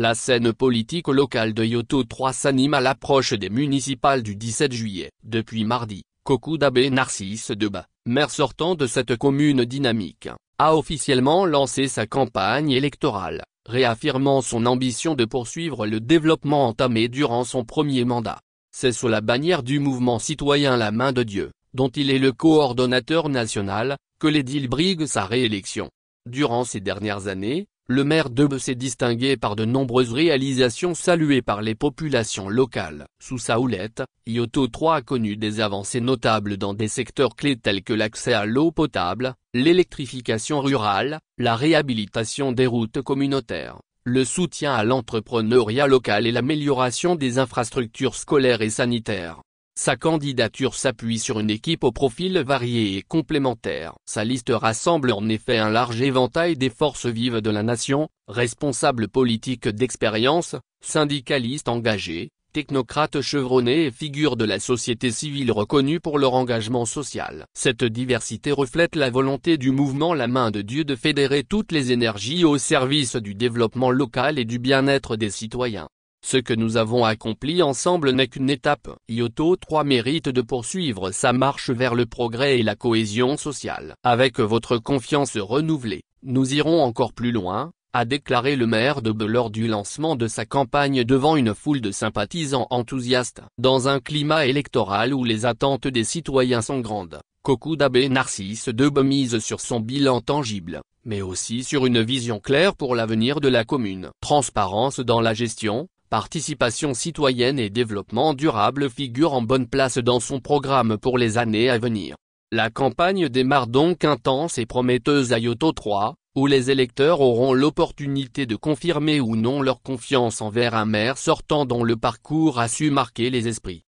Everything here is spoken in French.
La scène politique locale de Yoto 3 s'anime à l'approche des municipales du 17 juillet. Depuis mardi, Kokudabé Narcisse Deba, maire sortant de cette commune dynamique, a officiellement lancé sa campagne électorale, réaffirmant son ambition de poursuivre le développement entamé durant son premier mandat. C'est sous la bannière du mouvement citoyen La Main de Dieu, dont il est le coordonnateur national, que l'édile brigue sa réélection. Durant ces dernières années, le maire Debe s'est distingué par de nombreuses réalisations saluées par les populations locales. Sous sa houlette, Yoto 3 a connu des avancées notables dans des secteurs clés tels que l'accès à l'eau potable, l'électrification rurale, la réhabilitation des routes communautaires, le soutien à l'entrepreneuriat local et l'amélioration des infrastructures scolaires et sanitaires. Sa candidature s'appuie sur une équipe au profil varié et complémentaire. Sa liste rassemble en effet un large éventail des forces vives de la nation, responsables politiques d'expérience, syndicalistes engagés, technocrates chevronnés et figures de la société civile reconnues pour leur engagement social. Cette diversité reflète la volonté du mouvement La Main de Dieu de fédérer toutes les énergies au service du développement local et du bien-être des citoyens. Ce que nous avons accompli ensemble n'est qu'une étape. Yoto 3 mérite de poursuivre sa marche vers le progrès et la cohésion sociale. Avec votre confiance renouvelée, nous irons encore plus loin, a déclaré le maire de Debe lors du lancement de sa campagne devant une foule de sympathisants enthousiastes. Dans un climat électoral où les attentes des citoyens sont grandes, Kokudabé Narcisse Debe mise sur son bilan tangible, mais aussi sur une vision claire pour l'avenir de la commune. Transparence dans la gestion, participation citoyenne et développement durable figurent en bonne place dans son programme pour les années à venir. La campagne démarre donc intense et prometteuse à Yoto 3, où les électeurs auront l'opportunité de confirmer ou non leur confiance envers un maire sortant dont le parcours a su marquer les esprits.